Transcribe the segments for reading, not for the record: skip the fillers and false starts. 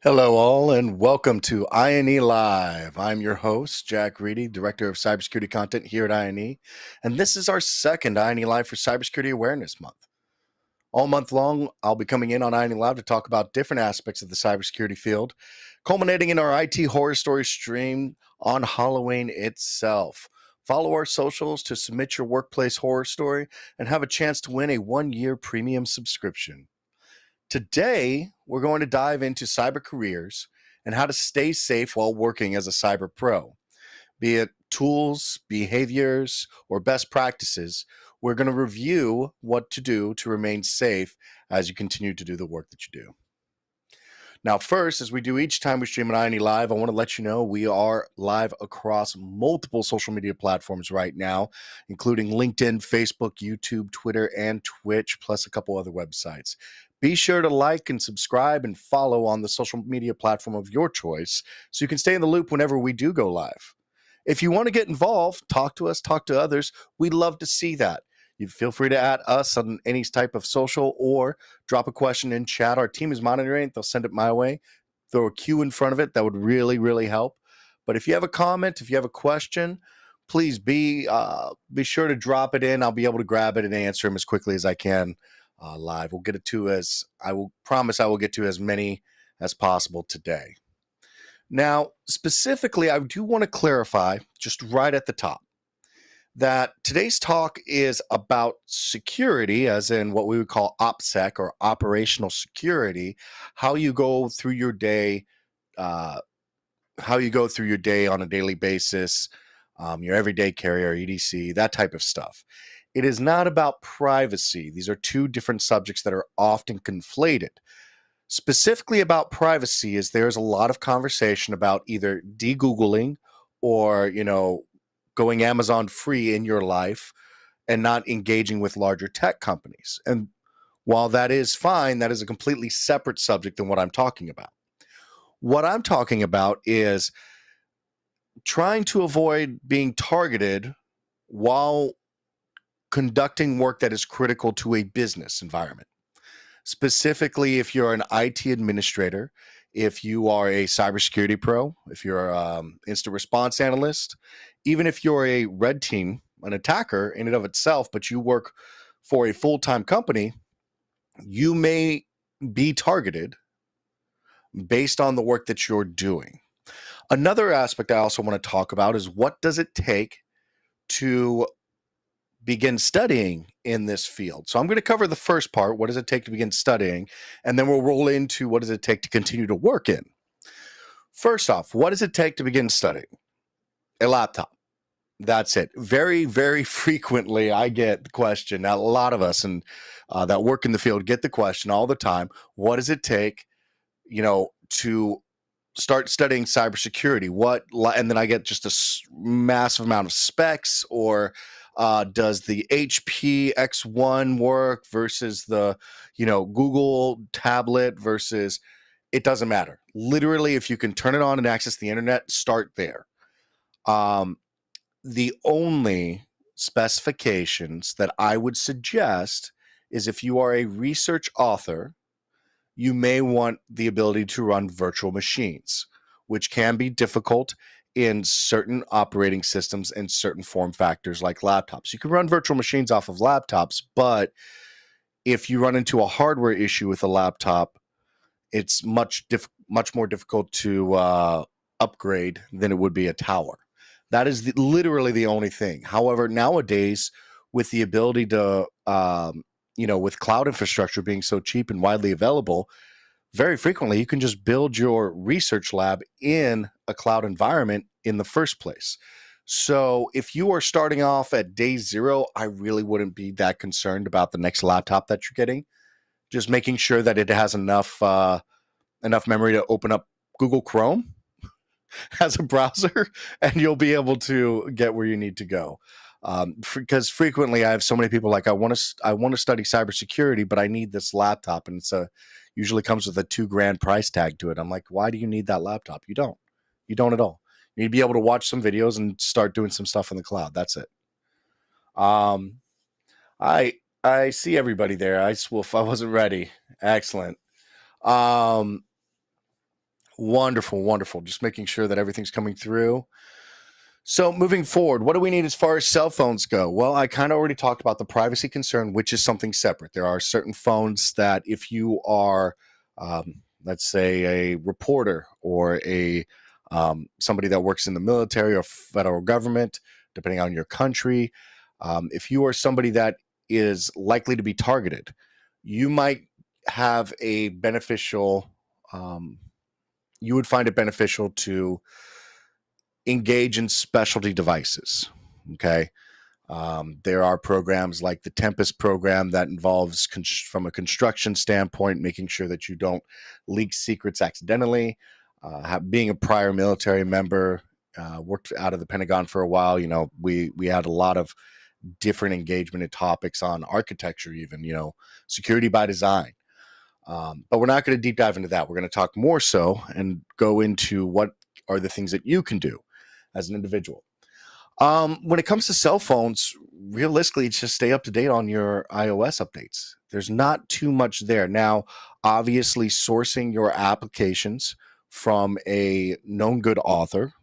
Hello, all, and welcome to INE Live. I'm your host, Jack Reedy, Director of Cybersecurity Content here at INE, and this is our second INE Live for Cybersecurity Awareness Month. All month long, I'll be coming in on INE Live to talk about different aspects of the cybersecurity field, culminating in our IT horror story stream on Halloween itself. Follow our socials to submit your workplace horror story and have a chance to win a 1-year premium subscription. Today, we're going to dive into cyber careers and how to stay safe while working as a cyber pro. Be it tools, behaviors, or best practices, we're going to review what to do to remain safe as you continue to do the work that you do. Now, first, as we do each time we stream an INE Live, I want to let you know we are live across multiple social media platforms right now, including LinkedIn, Facebook, YouTube, Twitter, and Twitch, plus a couple other websites. Be sure to like and subscribe and follow on the social media platform of your choice so you can stay in the loop whenever we do go live. If you want to get involved, talk to us, talk to others. We'd love to see that. You feel free to add us on any type of social or drop a question in chat. Our team is monitoring it. They'll send it my way. Throw a Q in front of it. That would really, really help. But if you have a comment, if you have a question, please be sure to drop it in. I'll be able to grab it and answer them as quickly as I can live. We'll get it to I will promise I will get to as many as possible today. Now, specifically, I do want to clarify just right at the top that today's talk is about security, as in what we would call OPSEC or operational security, how you go through your day, on a daily basis, your everyday carrier, EDC, that type of stuff. It is not about privacy. These are two different subjects that are often conflated. Specifically about privacy is there's a lot of conversation about either de-Googling or, going Amazon free in your life and not engaging with larger tech companies. And while that is fine, that is a completely separate subject than what I'm talking about. What I'm talking about is trying to avoid being targeted while conducting work that is critical to a business environment. Specifically, if you're an IT administrator, if you are a cybersecurity pro, if you're an instant response analyst, even if you're a red team, an attacker in and of itself, but you work for a full-time company, you may be targeted based on the work that you're doing. Another aspect I also want to talk about is what does it take to begin studying in this field. So I'm going to cover the first part, what does it take to begin studying, and then we'll roll into what does it take to continue to work in. First off, what does it take to begin studying? A laptop. That's it. Very, very frequently I get the question, a lot of us and that work in the field get the question all the time, what does it take, to start studying cybersecurity? And then I get just a massive amount of specs, or does the HP X1 work versus the, Google tablet versus, it doesn't matter. Literally, if you can turn it on and access the internet, start there. The only specifications that I would suggest is if you are a research author, you may want the ability to run virtual machines, which can be difficult in certain operating systems and certain form factors like laptops. You can run virtual machines off of laptops, but if you run into a hardware issue with a laptop, it's much more difficult to upgrade than it would be a tower. That is literally the only thing. However, nowadays, with the ability to, with cloud infrastructure being so cheap and widely available, very frequently you can just build your research lab in a cloud environment in the first place. So if you are starting off at day zero, I really wouldn't be that concerned about the next laptop that you're getting. Just making sure that it has enough memory to open up Google Chrome as a browser, and you'll be able to get where you need to go. Because frequently I have so many people like, I want to study cybersecurity, but I need this laptop, and usually comes with a $2,000 price tag to it. I'm like, why do you need that laptop? You don't at all. You need to be able to watch some videos and start doing some stuff in the cloud. That's it. I see everybody there. I wasn't ready. Excellent. Wonderful, wonderful. Just making sure that everything's coming through. So moving forward, what do we need as far as cell phones go? Well, I kind of already talked about the privacy concern, which is something separate. There are certain phones that if you are, let's say, a reporter or a somebody that works in the military or federal government, depending on your country, if you are somebody that is likely to be targeted, you might have a beneficial, you would find it beneficial to engage in specialty devices. Okay. There are programs like the Tempest program that involves, from a construction standpoint, making sure that you don't leak secrets accidentally. Being a prior military member, worked out of the Pentagon for a while. We had a lot of different engagement in topics on architecture, even security by design. But we're not going to deep dive into that. We're going to talk more so and go into what are the things that you can do as an individual. When it comes to cell phones, realistically, it's just stay up to date on your iOS updates. There's not too much there. Now, obviously, sourcing your applications from a known good author,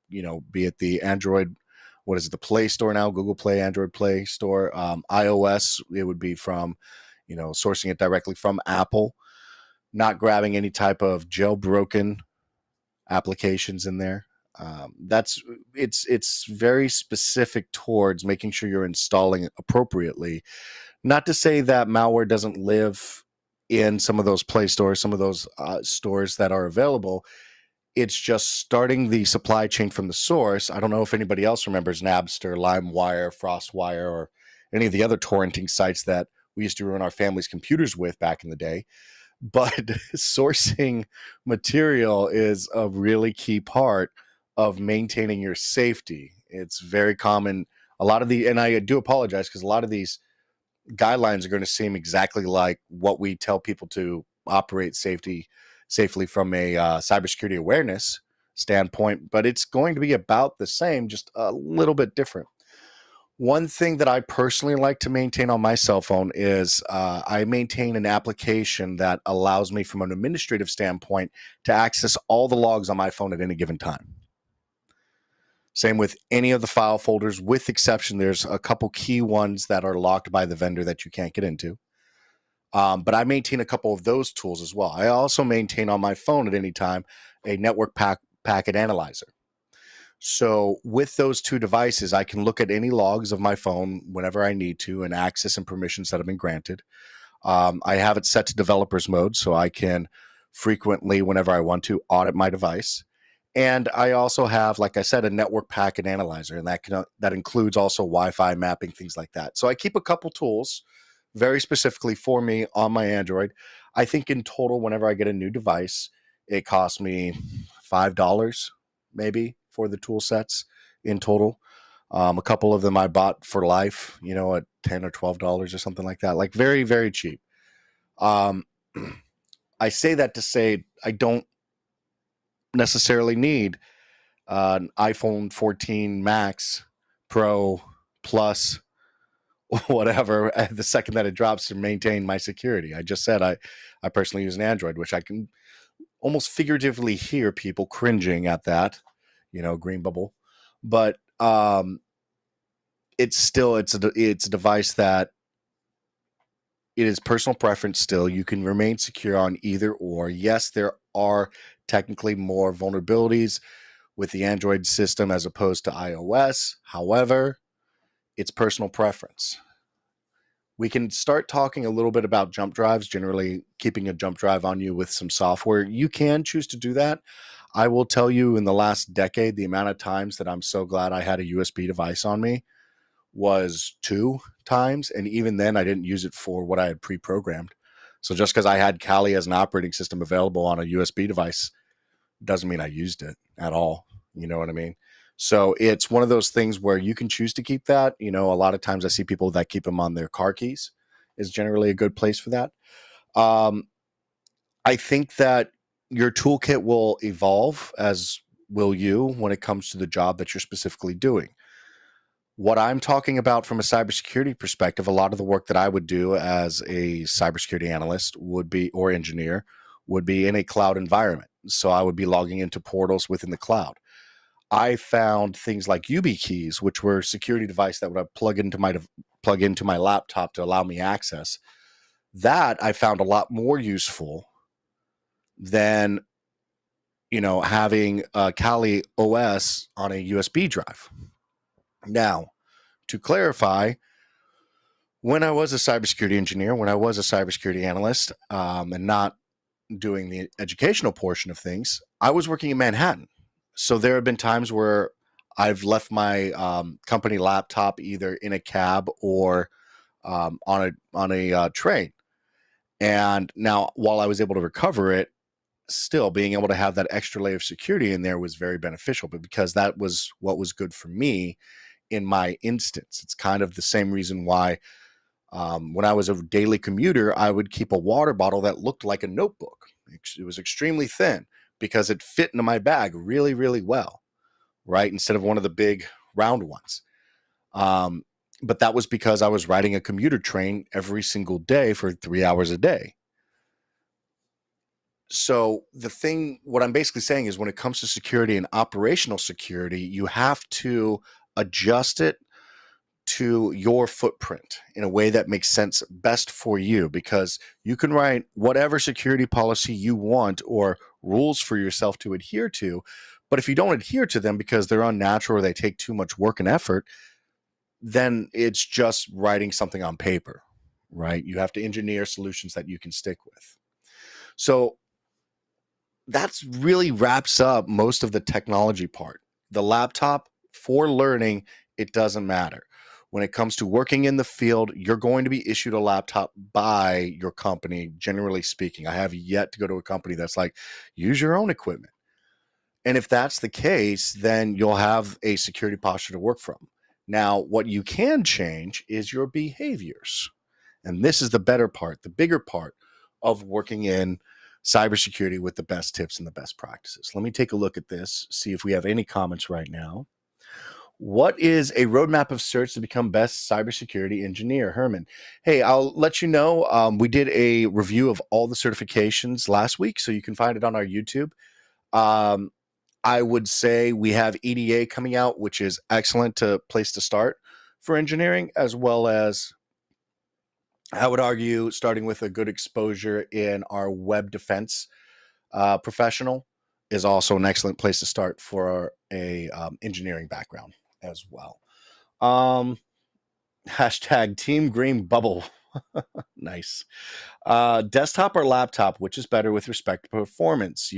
be it the Android, what is it, the Play Store now, Google Play, Android Play Store, iOS, it would be from, sourcing it directly from Apple, not grabbing any type of jailbroken applications in there. It's very specific towards making sure you're installing it appropriately. Not to say that malware doesn't live in some of those Play stores, some of those stores that are available. It's just starting the supply chain from the source. I don't know if anybody else remembers Napster, LimeWire, FrostWire, or any of the other torrenting sites that we used to run our family's computers with back in the day. But sourcing material is a really key part of maintaining your safety. It's very common. And I do apologize because a lot of these guidelines are going to seem exactly like what we tell people to operate safely from a cybersecurity awareness standpoint, but it's going to be about the same, just a little bit different. One thing that I personally like to maintain on my cell phone is I maintain an application that allows me from an administrative standpoint to access all the logs on my phone at any given time. Same with any of the file folders, with exception, there's a couple key ones that are locked by the vendor that you can't get into. But I maintain a couple of those tools as well. I also maintain on my phone at any time a network packet analyzer. So with those two devices, I can look at any logs of my phone whenever I need to and access and permissions that have been granted. I have it set to developers mode, so I can frequently, whenever I want to, audit my device. And I also have, like I said, a network packet analyzer, and that includes also Wi-Fi mapping, things like that. So I keep a couple tools very specifically for me on my Android. I think in total, whenever I get a new device, it costs me $5 maybe for the tool sets in total. A couple of them I bought for life, at $10 or $12 or something like that, like very, very cheap. I say that to say I don't necessarily need an iPhone 14 Max Pro Plus, whatever, the second that it drops to maintain my security. I just said I personally use an Android, which I can almost figuratively hear people cringing at that, green bubble. But it's a device that it is personal preference still. You can remain secure on either or. Yes, there are technically more vulnerabilities with the Android system as opposed to iOS. However, it's personal preference. We can start talking a little bit about jump drives, generally keeping a jump drive on you with some software. You can choose to do that. I will tell you, in the last decade, the amount of times that I'm so glad I had a USB device on me was 2 times. And even then, I didn't use it for what I had pre-programmed. So just because I had Kali as an operating system available on a USB device doesn't mean I used it at all. You know what I mean? So it's one of those things where you can choose to keep that. A lot of times I see people that keep them on their car keys is generally a good place for that. I think that your toolkit will evolve, as will you, when it comes to the job that you're specifically doing. What I'm talking about from a cybersecurity perspective, a lot of the work that I would do as a cybersecurity analyst would be, or engineer, would be in a cloud environment. So I would be logging into portals within the cloud. I found things like YubiKeys, which were a security device that would plug into my laptop to allow me access. That I found a lot more useful than having a Kali OS on a USB drive. Now, to clarify, when I was a cybersecurity engineer, when I was a cybersecurity analyst, and not doing the educational portion of things, I was working in Manhattan. So there have been times where I've left my company laptop either in a cab or on a train. And now, while I was able to recover it, still being able to have that extra layer of security in there was very beneficial. But because that was what was good for me in my instance, it's kind of the same reason why when I was a daily commuter, I would keep a water bottle that looked like a notebook. It was extremely thin because it fit into my bag really, really well, right? Instead of one of the big round ones. But that was because I was riding a commuter train every single day for 3 hours a day. So what I'm basically saying is when it comes to security and operational security, you have to adjust it to your footprint in a way that makes sense best for you, because you can write whatever security policy you want or rules for yourself to adhere to. But if you don't adhere to them because they're unnatural or they take too much work and effort, then it's just writing something on paper, right? You have to engineer solutions that you can stick with. So that's really wraps up most of the technology part. The laptop, for learning, it doesn't matter. When it comes to working in the field, you're going to be issued a laptop by your company, generally speaking. I have yet to go to a company that's like, use your own equipment. And if that's the case, then you'll have a security posture to work from. Now, what you can change is your behaviors. And this is the better part, the bigger part of working in cybersecurity with the best tips and the best practices. Let me take a look at this, see if we have any comments right now. What is a roadmap of search to become best cybersecurity engineer? Herman. Hey, I'll let you know. We did a review of all the certifications last week, so you can find it on our YouTube. I would say we have EDA coming out, which is excellent place to start for engineering, as well as I would argue starting with a good exposure in our web defense professional is also an excellent place to start for a engineering background as well. Hashtag Team Green Bubble. Nice. Desktop or laptop, which is better with respect to performance?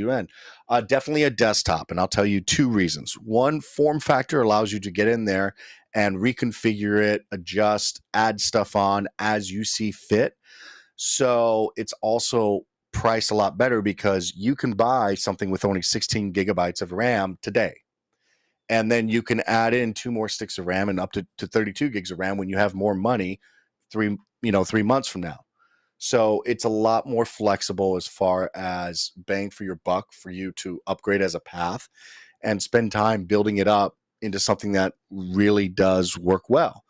Definitely a desktop, and I'll tell you 2 reasons. One, form factor allows you to get in there and reconfigure it, adjust, add stuff on as you see fit. So it's also priced a lot better because you can buy something with only 16 gigabytes of RAM today. And then you can add in 2 more sticks of RAM and up to 32 gigs of RAM when you have more money 3 months from now. So it's a lot more flexible as far as bang for your buck for you to upgrade as a path and spend time building it up into something that really does work well.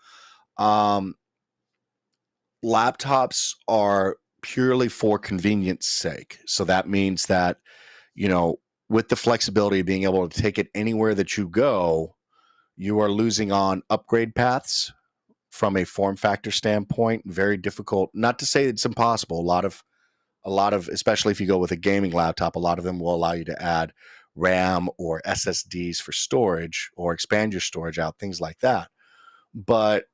Laptops are purely for convenience sake. So that means that, with the flexibility of being able to take it anywhere that you go, you are losing on upgrade paths from a form factor standpoint. Very difficult. Not to say it's impossible. A lot of, especially if you go with a gaming laptop, a lot of them will allow you to add RAM or SSDs for storage or expand your storage out, things like that. But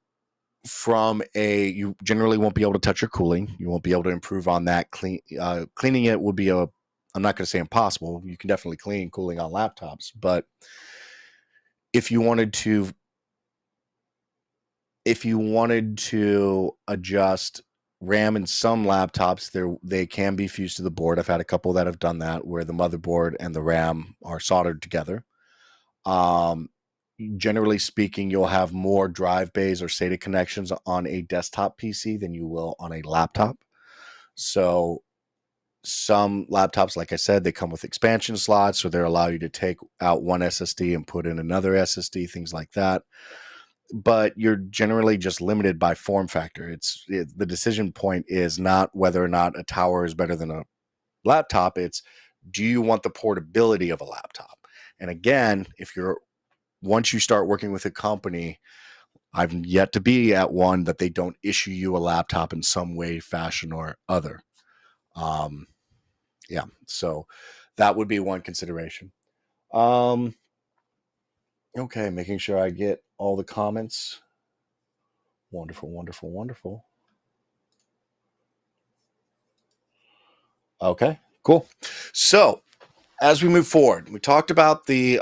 you generally won't be able to touch your cooling. You won't be able to improve on that. Cleaning it would be I'm not going to say impossible. You can definitely clean cooling on laptops, but if you wanted to adjust RAM in some laptops, they can be fused to the board. I've had a couple that have done that, where the motherboard and the RAM are soldered together. Generally speaking, you'll have more drive bays or SATA connections on a desktop PC than you will on a laptop. So some laptops, like I said, they come with expansion slots, so they allow you to take out one SSD and put in another SSD, things like that. But you're generally just limited by form factor. The decision point is not whether or not a tower is better than a laptop. It's, Do you want the portability of a laptop? And again, once you start working with a company, I've yet to be at one that they don't issue you a laptop in some way, fashion, or other. Yeah, so that would be one consideration. Okay, making sure I get all the comments. Wonderful, wonderful, wonderful. Okay, cool. So as we move forward, we talked about the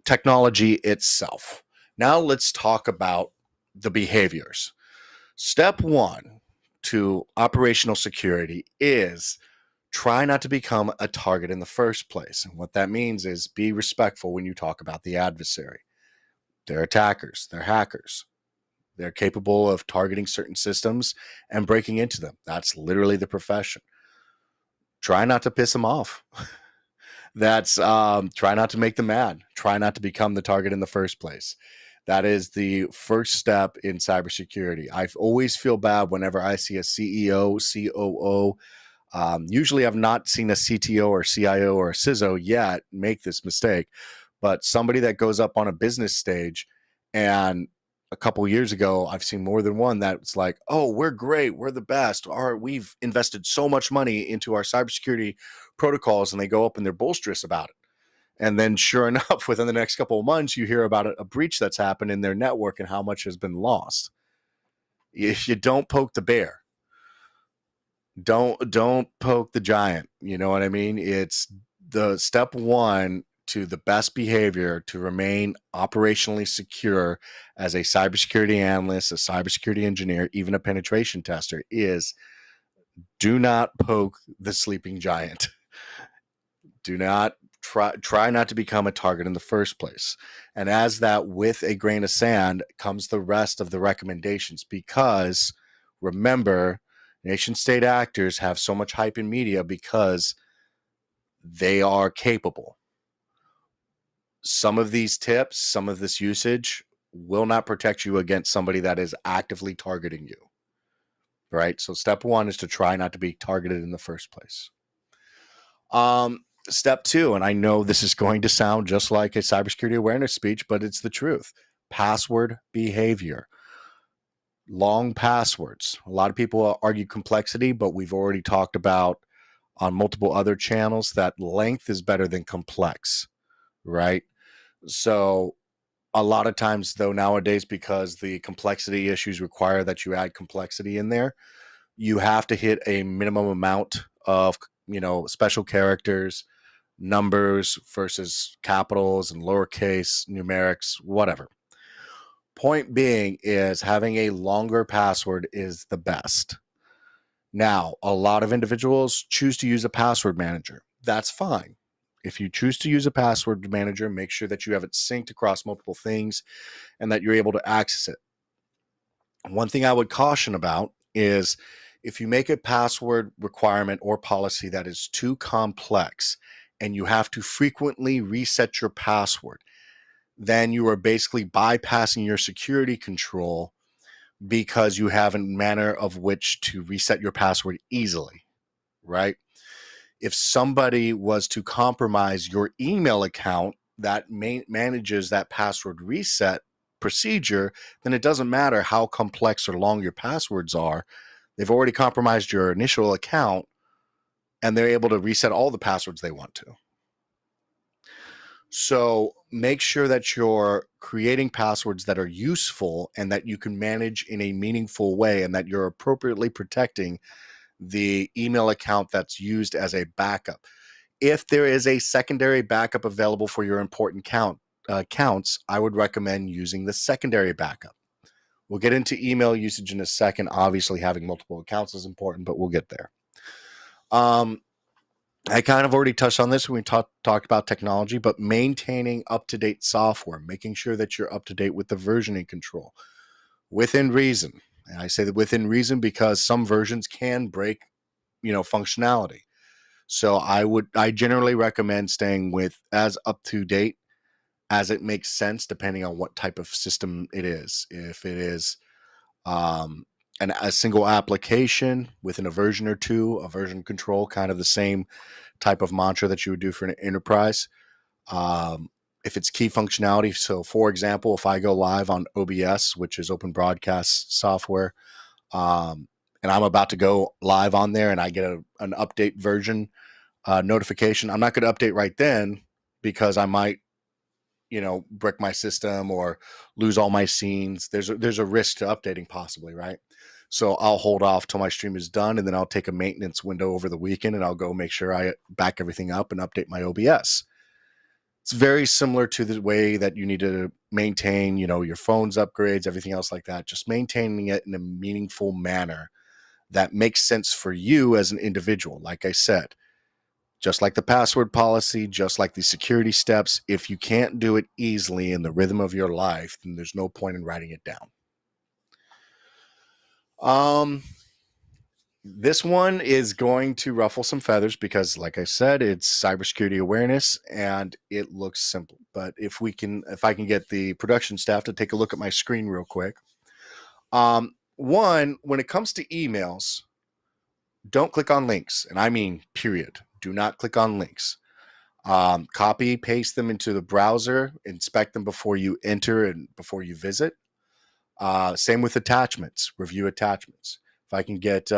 technology itself. Now let's talk about the behaviors. Step one to operational security is try not to become a target in the first place. And what that means is be respectful when you talk about the adversary. They're attackers, they're hackers. They're capable of targeting certain systems and breaking into them. That's literally the profession. Try not to piss them off. That's try not to make them mad. Try not to become the target in the first place. That is the first step in cybersecurity. I always feel bad whenever I see a CEO, COO. Usually, I've not seen a CTO or CIO or a CISO yet make this mistake, but somebody that goes up on a business stage, and a couple of years ago, I've seen more than one that's like, "Oh, we're great, we're the best. We've invested so much money into our cybersecurity protocols," and they go up and they're boisterous about it. And then, sure enough, within the next couple of months, you hear about a breach that's happened in their network and how much has been lost. If you don't poke the bear, don't poke the giant. You know what I mean? It's the step one to the best behavior to remain operationally secure as a cybersecurity analyst, a cybersecurity engineer, even a penetration tester is do not poke the sleeping giant. Do not try not to become a target in the first place. And as that, with a grain of sand, comes the rest of the recommendations, because remember, nation state actors have so much hype in media because they are capable. Some of these tips, some of this usage will not protect you against somebody that is actively targeting you. Right? So step one is to try not to be targeted in the first place. Step two, and I know this is going to sound just like a cybersecurity awareness speech, but it's the truth. Password behavior. Long passwords. A lot of people argue complexity, but we've already talked about on multiple other channels that length is better than complex, right? So a lot of times, though, nowadays, because the complexity issues require that you add complexity in there, you have to hit a minimum amount of, special characters, numbers versus capitals and lowercase, numerics, whatever. Point being is having a longer password is the best. Now, a lot of individuals choose to use a password manager. That's fine. If you choose to use a password manager, make sure that you have it synced across multiple things and that you're able to access it. One thing I would caution about is if you make a password requirement or policy that is too complex and you have to frequently reset your password, then you are basically bypassing your security control because you have a manner of which to reset your password easily, right? If somebody was to compromise your email account that manages that password reset procedure, then it doesn't matter how complex or long your passwords are. They've already compromised your initial account and they're able to reset all the passwords they want to. So make sure that you're creating passwords that are useful and that you can manage in a meaningful way and that you're appropriately protecting the email account that's used as a backup. If there is a secondary backup available for your important accounts, I would recommend using the secondary backup. We'll get into email usage in a second. Obviously, having multiple accounts is important, but we'll get there. I kind of already touched on this when we talked about technology, but maintaining up-to-date software, making sure that you're up-to-date with the versioning control within reason. And I say that within reason because some versions can break, functionality. So I generally recommend staying with as up-to-date as it makes sense, depending on what type of system it is. If it is a single application within a version or two, a version control, kind of the same type of mantra that you would do for an enterprise. If it's key functionality, so for example, if I go live on OBS, which is open broadcast software, and I'm about to go live on there and I get an update version notification, I'm not going to update right then because I might, brick my system or lose all my scenes. There's a risk to updating possibly, right? So I'll hold off till my stream is done, and then I'll take a maintenance window over the weekend and I'll go make sure I back everything up and update my OBS. It's very similar to the way that you need to maintain, your phone's upgrades, everything else like that, just maintaining it in a meaningful manner that makes sense for you as an individual. Like I said, just like the password policy, just like the security steps, if you can't do it easily in the rhythm of your life, then there's no point in writing it down. This one is going to ruffle some feathers because, like I said, it's cybersecurity awareness and it looks simple. But if I can get the production staff to take a look at my screen real quick. One, when it comes to emails, don't click on links. And I mean, period. Do not click on links. Copy, paste them into the browser, inspect them before you enter and before you visit. Same with attachments, review attachments. If I can get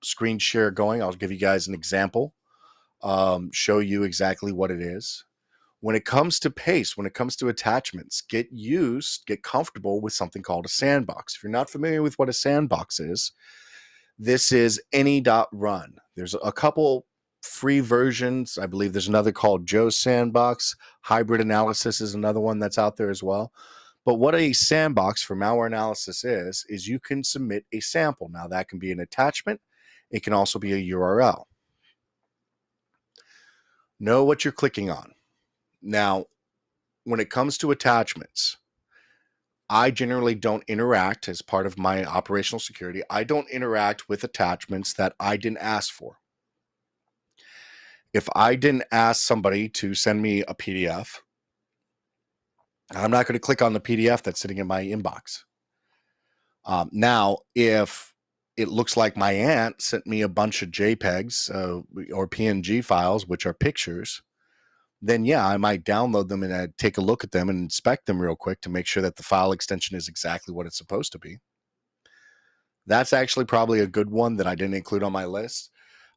screen share going, I'll give you guys an example, show you exactly what it is. When it comes to paste, when it comes to attachments, get comfortable with something called a sandbox. If you're not familiar with what a sandbox is, this is any.run. There's a couple free versions. I believe there's another called Joe's Sandbox. Hybrid Analysis is another one that's out there as well. But what a sandbox for malware analysis is you can submit a sample. Now, that can be an attachment. It can also be a URL. Know what you're clicking on. Now, when it comes to attachments, I generally don't interact as part of my operational security. I don't interact with attachments that I didn't ask for. If I didn't ask somebody to send me a PDF, I'm not going to click on the PDF that's sitting in my inbox. Now, if it looks like my aunt sent me a bunch of JPEGs or PNG files, which are pictures, then yeah, I might download them and I'd take a look at them and inspect them real quick to make sure that the file extension is exactly what it's supposed to be. That's actually probably a good one that I didn't include on my list.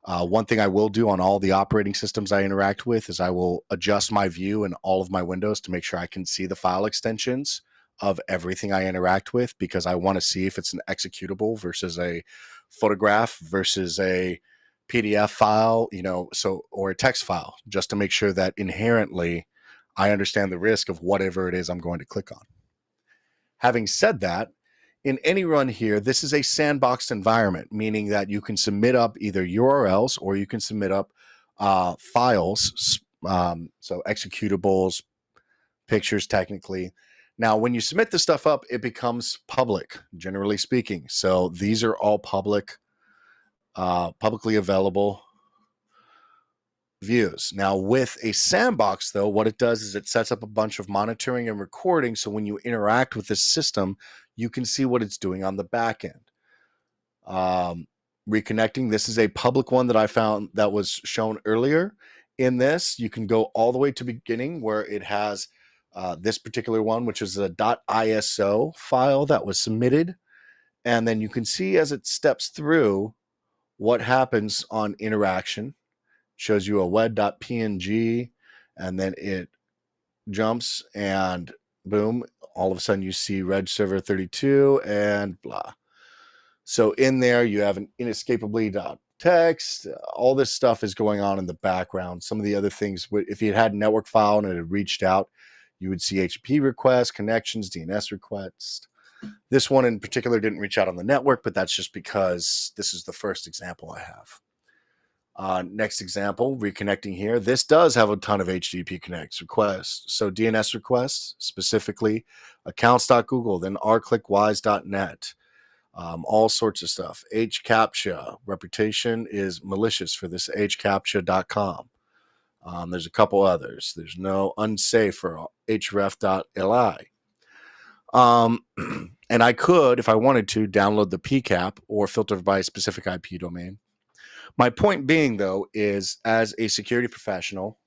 One thing I will do on all the operating systems I interact with is I will adjust my view in all of my windows to make sure I can see the file extensions of everything I interact with, because I want to see if it's an executable versus a photograph versus a PDF file, or a text file, just to make sure that inherently I understand the risk of whatever it is I'm going to click on. Having said that, in any run here, this is a sandboxed environment, meaning that you can submit up either URLs or you can submit up files, so executables, pictures technically. Now, when you submit this stuff up, it becomes public, generally speaking. So these are all publicly available views. Now, with a sandbox, though, what it does is it sets up a bunch of monitoring and recording. So when you interact with this system, you can see what it's doing on the back end. Reconnecting, this is a public one that I found that was shown earlier. In this, you can go all the way to beginning where it has this particular one, which is a .iso file that was submitted. And then you can see as it steps through what happens on interaction. Shows you a web.png, and then it jumps and boom, all of a sudden you see reg server 32 and blah. So in there you have an inescapably.txt. All this stuff is going on in the background. Some of the other things, if you had a network file and it had reached out, you would see HTTP requests, connections, DNS requests. This one in particular didn't reach out on the network, but that's just because this is the first example I have. Next example, reconnecting here. This does have a ton of HTTP connects requests. So DNS requests, specifically accounts.google, then rclickwise.net, all sorts of stuff. HCAPTCHA, reputation is malicious for this hcaptcha.com. There's a couple others. There's no unsafe for href.li. And I could, if I wanted to, download the PCAP or filter by a specific IP domain. My point being, though, is as a security professional,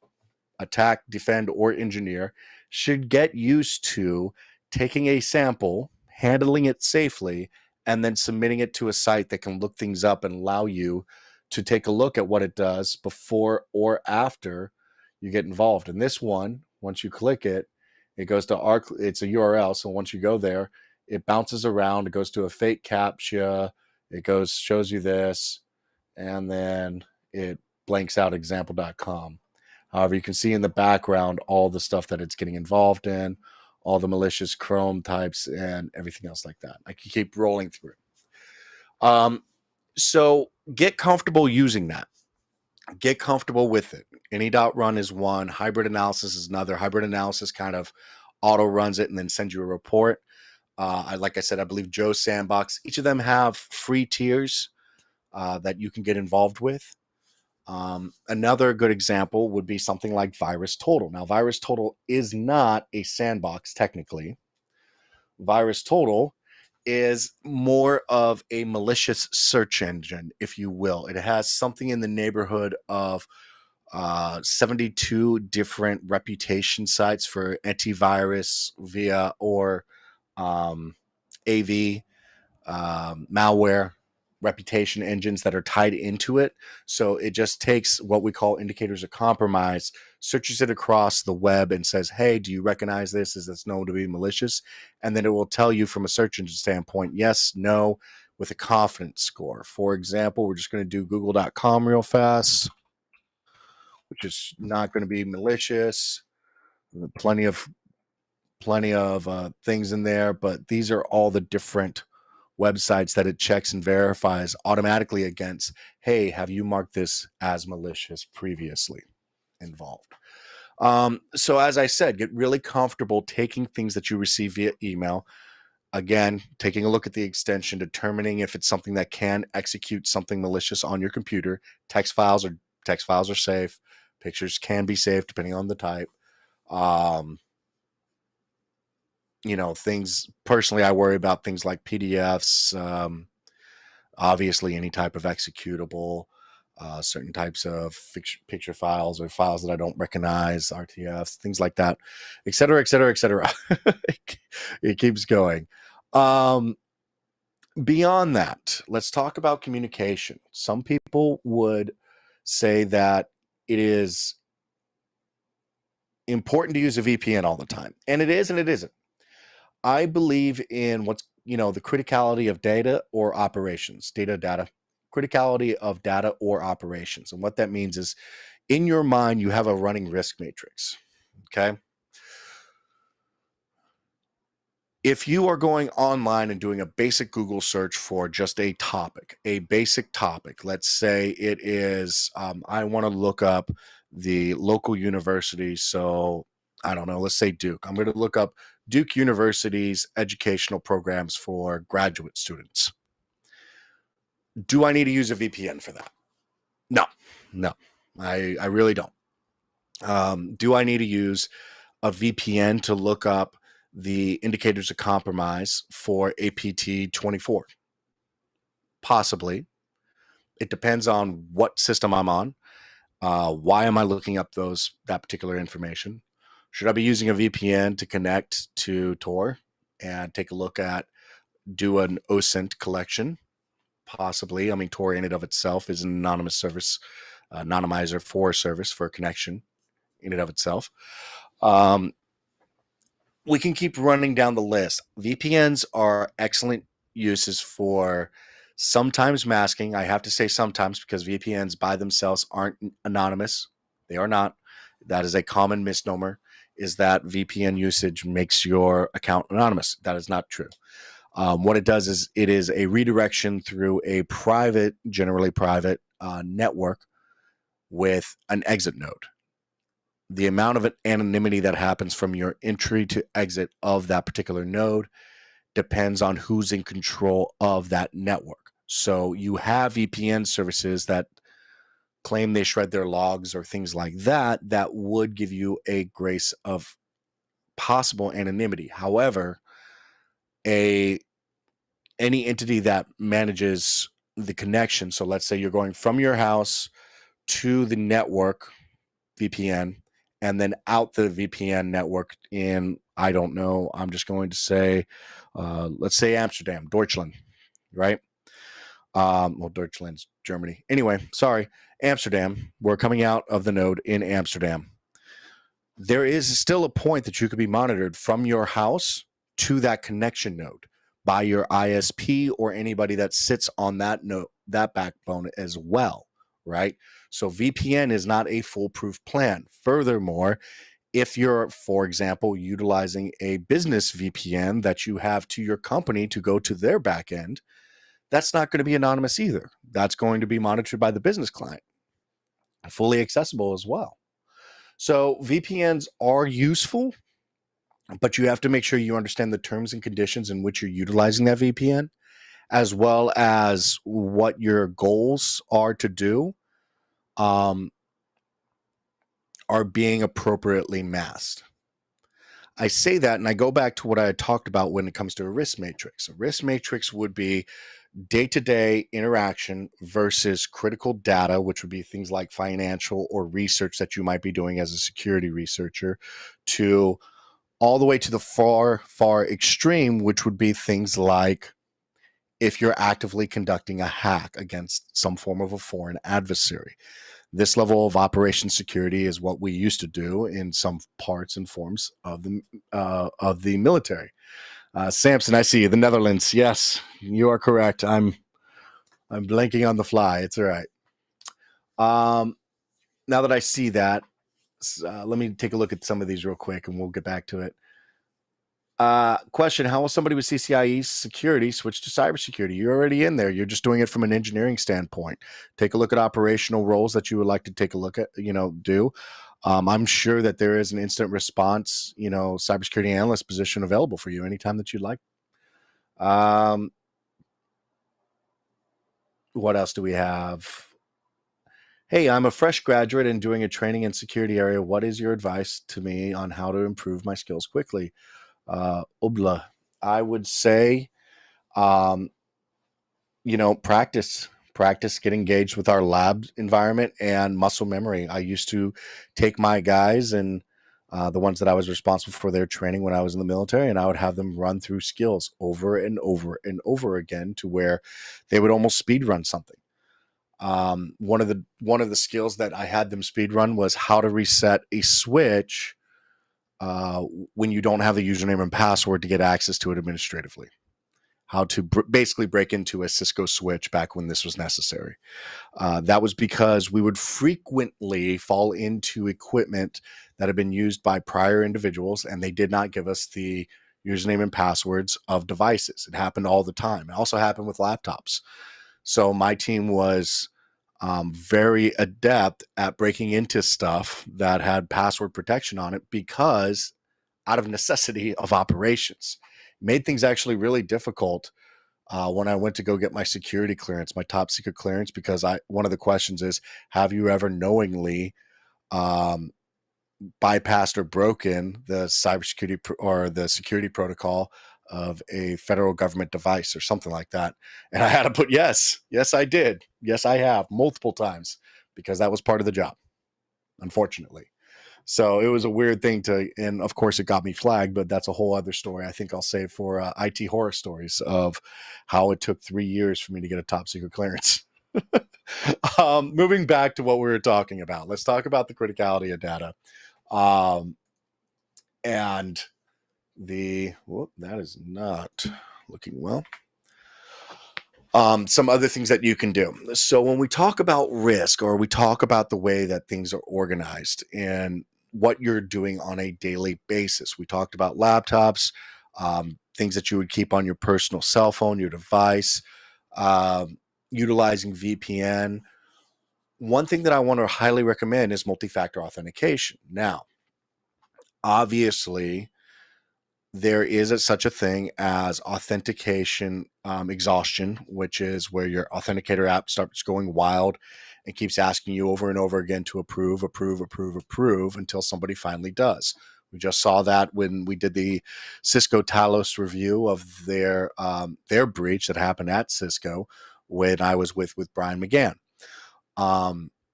attack, defend, or engineer should get used to taking a sample, handling it safely, and then submitting it to a site that can look things up and allow you to take a look at what it does before or after you get involved. And this one, once you click it, it goes to it's a URL. So once you go there, it bounces around, it goes to a fake captcha, it shows you this, and then it blanks out example.com. However, you can see in the background all the stuff that it's getting involved in, all the malicious Chrome types and everything else like that. I can keep rolling through. So get comfortable using that. Get comfortable with it. Any.run is one. Hybrid analysis is another. Hybrid analysis kind of auto runs it and then sends you a report. Like I said, I believe Joe Sandbox. Each of them have free tiers that you can get involved with. Another good example would be something like VirusTotal. Now, VirusTotal is not a sandbox technically. VirusTotal is more of a malicious search engine, if you will. It has something in the neighborhood of 72 different reputation sites for antivirus via or AV malware reputation engines that are tied into it. So it just takes what we call indicators of compromise, searches it across the web and says, hey, do you recognize this? Is this known to be malicious? And then it will tell you from a search engine standpoint, yes, no, with a confidence score. For example, we're just going to do google.com real fast, which is not going to be malicious. Plenty of things in there, but these are all the different websites that it checks and verifies automatically against, hey, have you marked this as malicious previously involved? So as I said, get really comfortable taking things that you receive via email. Again, taking a look at the extension, determining if it's something that can execute something malicious on your computer. Text files are safe. Pictures can be safe depending on the type. Things personally, I worry about things like PDFs, obviously any type of executable, certain types of picture files or files that I don't recognize, RTFs, things like that, et cetera, et cetera, et cetera. It keeps going. Beyond that, let's talk about communication. Some people would say that it is important to use a VPN all the time, and it is and it isn't. I believe in the criticality of data or operations, data, criticality of data or operations. And what that means is in your mind, you have a running risk matrix. Okay. If you are going online and doing a basic Google search for just a basic topic, let's say it is, I want to look up the local university. So I don't know, let's say Duke. I'm going to look up Duke University's educational programs for graduate students. Do I need to use a VPN for that? No, I really don't. Do I need to use a VPN to look up the indicators of compromise for APT 24? Possibly. It depends on what system I'm on. Why am I looking up that particular information? Should I be using a VPN to connect to Tor and take a look at, do an OSINT collection? Possibly. I mean, Tor in and of itself is an anonymous service, anonymizer for a service for a connection in and of itself. We can keep running down the list. VPNs are excellent uses for sometimes masking. I have to say sometimes because VPNs by themselves aren't anonymous. They are not. That is a common misnomer, is that VPN usage makes your account anonymous. That is not true. What it does is it is a redirection through a generally private network with an exit node. The amount of anonymity that happens from your entry to exit of that particular node depends on who's in control of that network. So you have VPN services that claim they shred their logs or things like that would give you a grace of possible anonymity. However, a any entity that manages the connection. So let's say you're going from your house to the network VPN and then out the VPN network in, I don't know, I'm just going to say, let's say Amsterdam, Deutschland, right? Well, Deutschland's Germany. Anyway, sorry, Amsterdam. We're coming out of the node in Amsterdam. There is still a point that you could be monitored from your house to that connection node by your ISP or anybody that sits on that node, that backbone as well, right? So VPN is not a foolproof plan. Furthermore, if you're, for example, utilizing a business VPN that you have to your company to go to their backend, that's not going to be anonymous either. That's going to be monitored by the business client, fully accessible as well. So VPNs are useful, but you have to make sure you understand the terms and conditions in which you're utilizing that VPN, as well as what your goals are to do, are being appropriately masked. I say that and I go back to what I had talked about when it comes to a risk matrix. A risk matrix would be day-to-day interaction versus critical data, which would be things like financial or research that you might be doing as a security researcher, to all the way to the far, far extreme, which would be things like if you're actively conducting a hack against some form of a foreign adversary. This level of operation security is what we used to do in some parts and forms of the military. Samson, I see you. The Netherlands. Yes, you are correct. I'm blanking on the fly. It's all right. Now that I see that, let me take a look at some of these real quick, and we'll get back to it. Question: how will somebody with CCIE security switch to cybersecurity? You're already in there. You're just doing it from an engineering standpoint. Take a look at operational roles that you would like to take a look at. Do. I'm sure that there is an instant response, cybersecurity analyst position available for you anytime that you'd like. What else do we have? Hey, I'm a fresh graduate and doing a training in security area. What is your advice to me on how to improve my skills quickly? Obla, I would say, practice, get engaged with our lab environment and muscle memory. I used to take my guys and the ones that I was responsible for their training when I was in the military, and I would have them run through skills over and over and over again to where they would almost speed run something. One of the skills that I had them speed run was how to reset a switch when you don't have the username and password to get access to it administratively. How to basically break into a Cisco switch back when this was necessary. That was because we would frequently fall into equipment that had been used by prior individuals, and they did not give us the username and passwords of devices. It happened all the time. It also happened with laptops. So my team was very adept at breaking into stuff that had password protection on it because out of necessity of operations. Made things actually really difficult when I went to go get my security clearance, my top secret clearance, because one of the questions is, have you ever knowingly bypassed or broken the cybersecurity or the security protocol of a federal government device or something like that? And I had to put yes, I did. Yes, I have multiple times because that was part of the job, unfortunately. So it was a weird thing and of course it got me flagged, but that's a whole other story. I think I'll save for IT horror stories of how it took 3 years for me to get a top secret clearance. Moving back to what we were talking about, let's talk about the criticality of data. And that is not looking well. Some other things that you can do. So when we talk about risk, or we talk about the way that things are organized and what you're doing on a daily basis, we talked about laptops, things that you would keep on your personal cell phone, your device, utilizing VPN. One thing that I want to highly recommend is multi-factor authentication. Now, obviously, there is such a thing as authentication exhaustion, which is where your authenticator app starts going wild and keeps asking you over and over again to approve until somebody finally does. We just saw that when we did the Cisco Talos review of their breach that happened at Cisco when I was with Brian McGann.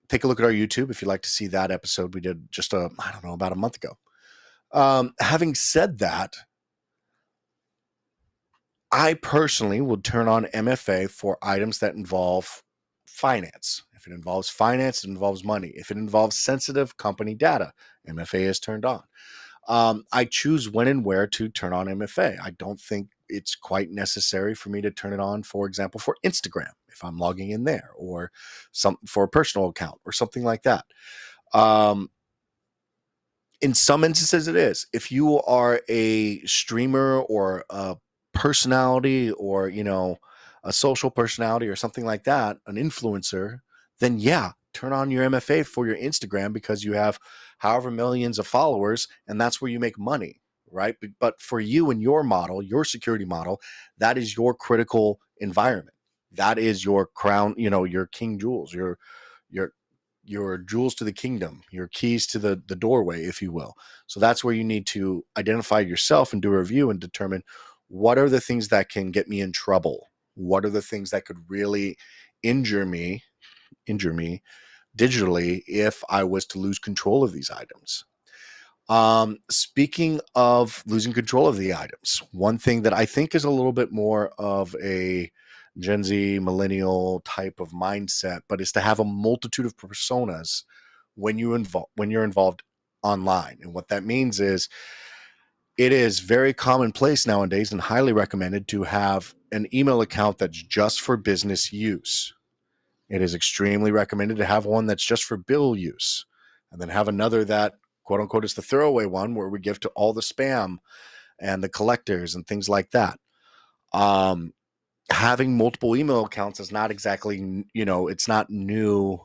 Take a look at our YouTube if you'd like to see that episode we did just about a month ago. Having said that, I personally would turn on MFA for items that involve finance. If it involves finance, it involves money. If it involves sensitive company data, MFA is turned on. I choose when and where to turn on MFA. I don't think it's quite necessary for me to turn it on, for example, for Instagram, if I'm logging in there, or for a personal account or something like that. In some instances it is. If you are a streamer or a personality or, a social personality or something like that, an influencer, then yeah, turn on your MFA for your Instagram because you have however millions of followers and that's where you make money, right? But for you and your model, your security model, that is your critical environment. That is your crown, your king jewels, your jewels to the kingdom, your keys to the doorway, if you will. So that's where you need to identify yourself and do a review and determine what are the things that can get me in trouble? What are the things that could really injure me digitally if I was to lose control of these items? Speaking of losing control of the items, one thing that I think is a little bit more of a Gen Z millennial type of mindset, but is to have a multitude of personas when you're involved online. And what that means is it is very commonplace nowadays and highly recommended to have an email account that's just for business use. It is extremely recommended to have one that's just for bill use, and then have another that, quote unquote, is the throwaway one where we give to all the spam and the collectors and things like that. Having multiple email accounts is not exactly, it's not new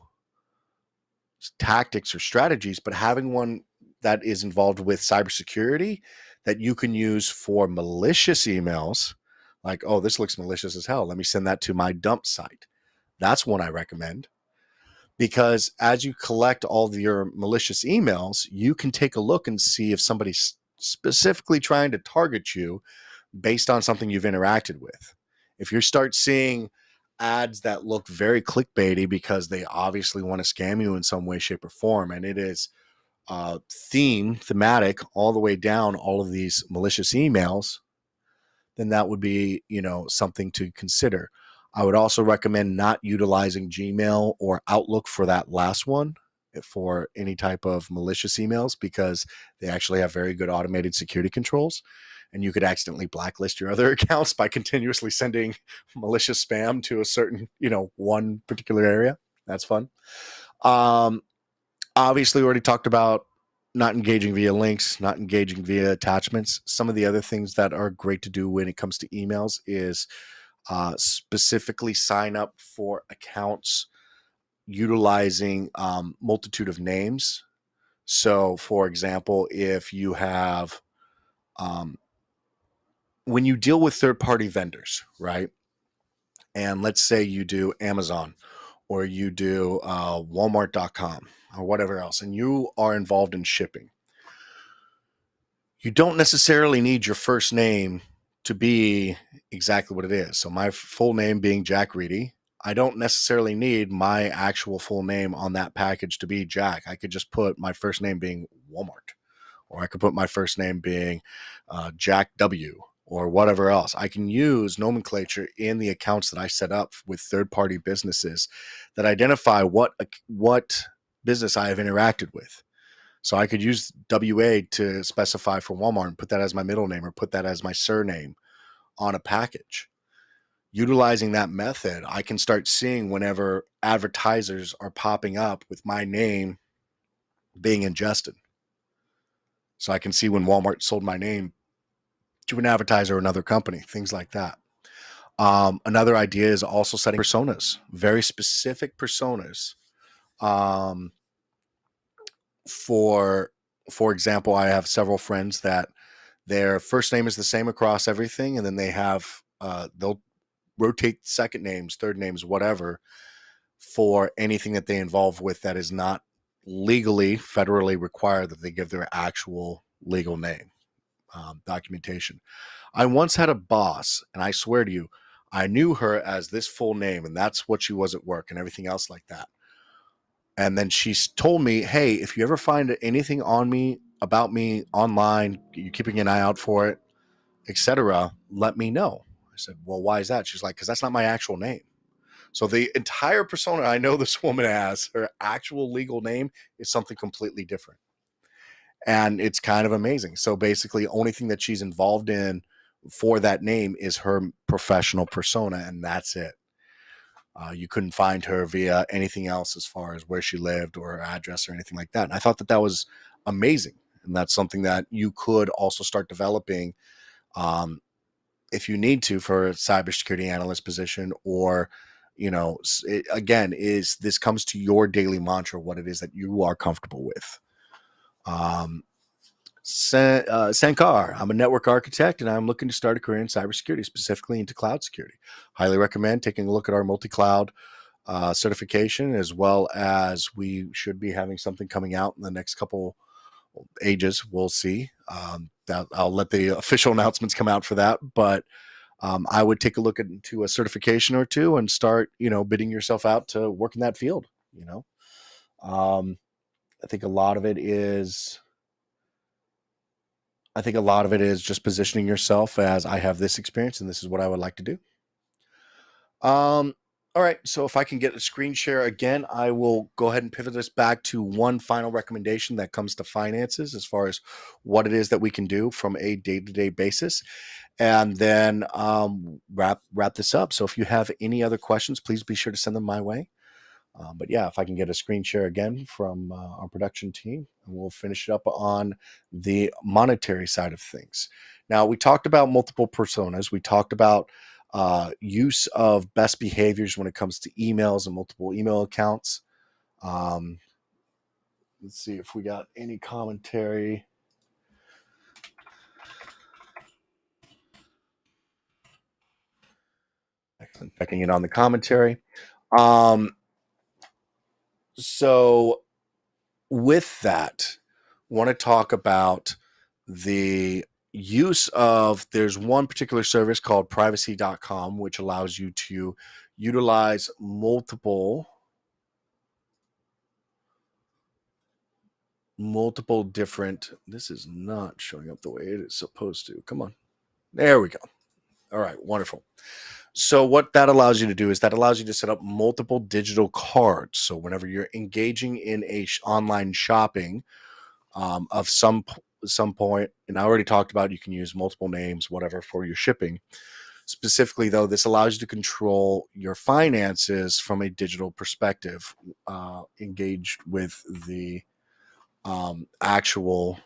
tactics or strategies, but having one that is involved with cybersecurity that you can use for malicious emails, like, oh, this looks malicious as hell, let me send that to my dump site. That's one I recommend, because as you collect all of your malicious emails, you can take a look and see if somebody's specifically trying to target you based on something you've interacted with. If you start seeing ads that look very clickbaity because they obviously want to scam you in some way, shape, or form, and it is thematic all the way down all of these malicious emails, then that would be, something to consider. I would also recommend not utilizing Gmail or Outlook for that last one for any type of malicious emails, because they actually have very good automated security controls, and you could accidentally blacklist your other accounts by continuously sending malicious spam to a certain, one particular area. That's fun. Obviously, we already talked about not engaging via links, not engaging via attachments. Some of the other things that are great to do when it comes to emails is specifically sign up for accounts utilizing multitude of names. So, for example, if you have, when you deal with third-party vendors, right? And let's say you do Amazon or you do Walmart.com or whatever else, and you are involved in shipping, you don't necessarily need your first name to be exactly what it is. So my full name being Jack Reedy, I don't necessarily need my actual full name on that package to be Jack. I could just put my first name being Walmart, or I could put my first name being Jack W, or whatever else. I can use nomenclature in the accounts that I set up with third-party businesses that identify what business I have interacted with. So I could use WA to specify for Walmart and put that as my middle name or put that as my surname on a package. Utilizing that method, I can start seeing whenever advertisers are popping up with my name being ingested. So I can see when Walmart sold my name to an advertiser or another company, things like that. Another idea is also setting personas, very specific personas. For example, I have several friends that their first name is the same across everything, and then they have they'll rotate second names, third names, whatever, for anything that they involve with that is not legally, federally required that they give their actual legal name documentation. I once had a boss, and I swear to you, I knew her as this full name, and that's what she was at work and everything else like that. And then she told me, hey, if you ever find anything on me, about me online, you're keeping an eye out for it, etc., let me know. I said, well, why is that? She's like, because that's not my actual name. So the entire persona I know this woman has, her actual legal name is something completely different. And it's kind of amazing. So basically, only thing that she's involved in for that name is her professional persona, and that's it. You couldn't find her via anything else as far as where she lived or her address or anything like that. And I thought that that was amazing. And that's something that you could also start developing um, if you need to for a cybersecurity analyst position, or, again, is this comes to your daily mantra, what it is that you are comfortable with. Sankar, I'm a network architect and I'm looking to start a career in cybersecurity, specifically into cloud security. Highly recommend taking a look at our multi-cloud certification, as well as we should be having something coming out in the next couple ages. We'll see. I'll let the official announcements come out for that, but I would take a look into a certification or two and start, bidding yourself out to work in that field. I think a lot of it is. I think a lot of it is just positioning yourself as, I have this experience and this is what I would like to do. All right. So if I can get a screen share again, I will go ahead and pivot this back to one final recommendation that comes to finances, as far as what it is that we can do from a day-to-day basis, and then wrap this up. So if you have any other questions, please be sure to send them my way. But yeah, if I can get a screen share again from our production team, and we'll finish it up on the monetary side of things. Now, we talked about multiple personas. We talked about use of best behaviors when it comes to emails and multiple email accounts. Let's see if we got any commentary. Excellent. Checking in on the commentary. So with that, want to talk about the use of, there's one particular service called privacy.com, which allows you to utilize multiple different, this is not showing up the way it is supposed to. Come on. There we go. All right, wonderful. So what that allows you to do is that allows you to set up multiple digital cards. So whenever you're engaging in a online shopping of some point, and I already talked about, you can use multiple names, whatever, for your shipping. Specifically, though, this allows you to control your finances from a digital perspective, engaged with the actual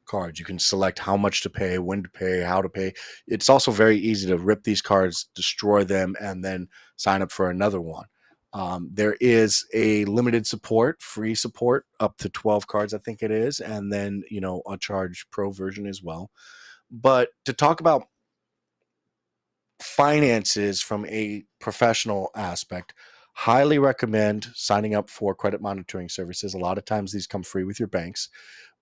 cards. You can select how much to pay, when to pay, how to pay. It's also very easy to rip these cards, destroy them, and then sign up for another one. There is a limited support, free support, up to 12 cards, I think it is, and then, a charge pro version as well. But to talk about finances from a professional aspect, highly recommend signing up for credit monitoring services. A lot of times these come free with your banks,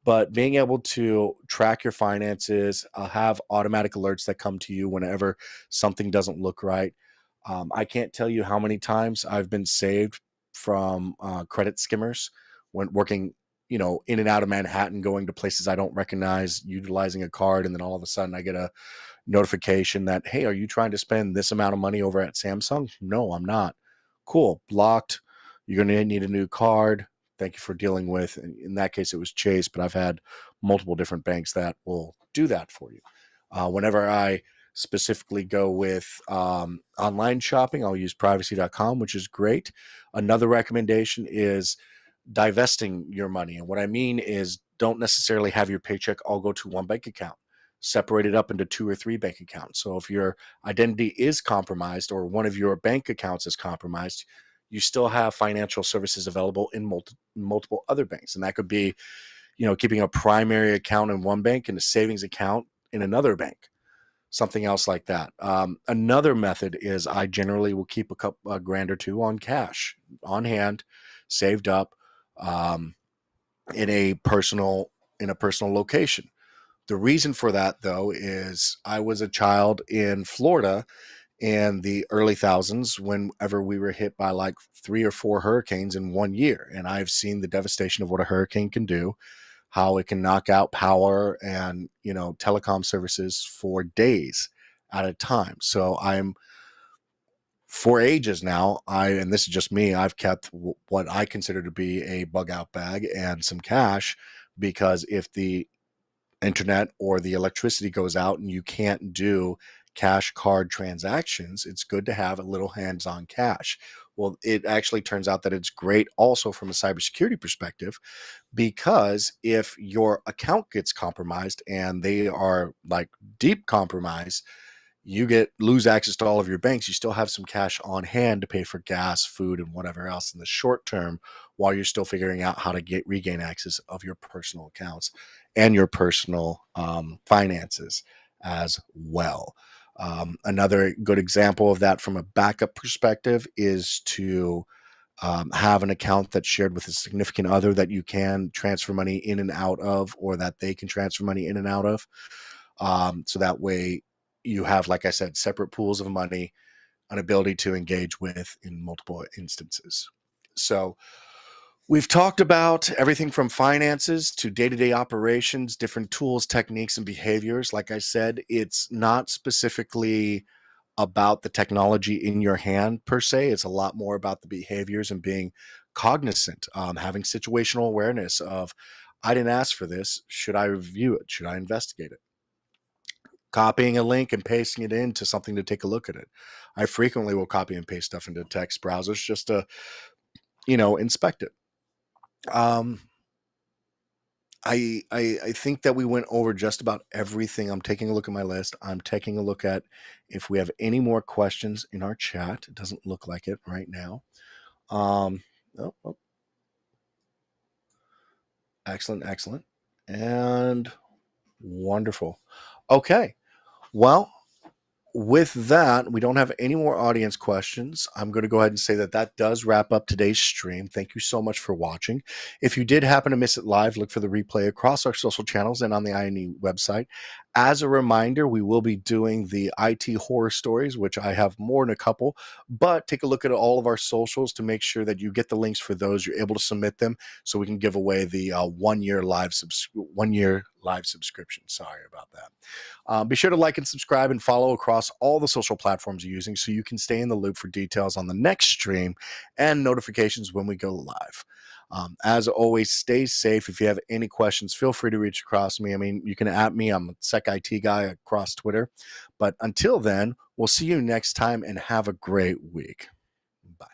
but being able to track your finances, have automatic alerts that come to you whenever something doesn't look right. I can't tell you how many times I've been saved from credit skimmers when working, in and out of Manhattan, going to places I don't recognize, utilizing a card, and then all of a sudden I get a notification that, hey, are you trying to spend this amount of money over at Samsung? No, I'm not. Cool, blocked. You're going to need a new card. Thank you for dealing with. In that case, it was Chase, but I've had multiple different banks that will do that for you. Whenever I specifically go with online shopping, I'll use privacy.com, which is great. Another recommendation is divesting your money. And what I mean is, don't necessarily have your paycheck all go to one bank account. Separate it up into 2 or 3 bank accounts. So if your identity is compromised or one of your bank accounts is compromised, you still have financial services available in multiple other banks. And that could be, keeping a primary account in one bank and a savings account in another bank, something else like that. Another method is, I generally will keep a grand or two on cash on hand, saved up in a personal in a personal location. The reason for that, though, is I was a child in Florida in the early thousands whenever we were hit by like 3 or 4 hurricanes in one year. And I've seen the devastation of what a hurricane can do, how it can knock out power and, telecom services for days at a time. So I'm for ages now, and this is just me, I've kept what I consider to be a bug out bag and some cash, because if the internet or the electricity goes out and you can't do cash card transactions, it's good to have a little hands-on cash. Well, it actually turns out that it's great also from a cybersecurity perspective, because if your account gets compromised, and they are like deep compromise, you lose access to all of your banks. You still have some cash on hand to pay for gas, food, and whatever else in the short term, while you're still figuring out how to regain access of your personal accounts and your personal finances as well. Another good example of that from a backup perspective is to have an account that's shared with a significant other that you can transfer money in and out of, or that they can transfer money in and out of. So that way you have, like I said, separate pools of money, an ability to engage with in multiple instances. So we've talked about everything from finances to day-to-day operations, different tools, techniques, and behaviors. Like I said, it's not specifically about the technology in your hand per se. It's a lot more about the behaviors and being cognizant, having situational awareness of, I didn't ask for this. Should I review it? Should I investigate it? Copying a link and pasting it into something to take a look at it. I frequently will copy and paste stuff into text browsers just to, inspect it. I think that we went over just about everything. I'm taking a look at my list. I'm taking a look at if we have any more questions in our chat. It doesn't look like it right now. Oh, excellent. And wonderful. Okay. Well, with that, we don't have any more audience questions. I'm going to go ahead and say that does wrap up today's stream. Thank you so much for watching. If you did happen to miss it live, look for the replay across our social channels and on the INE website. As a reminder, we will be doing the IT horror stories, which I have more than a couple, but take a look at all of our socials to make sure that you get the links for those. You're able to submit them so we can give away the 1-year live subscription. Sorry about that. Be sure to like and subscribe and follow across all the social platforms you're using so you can stay in the loop for details on the next stream and notifications when we go live. As always, stay safe. If you have any questions, feel free to reach across me. I mean, you can at me. I'm a Sec IT guy across Twitter. But until then, we'll see you next time, and have a great week. Bye.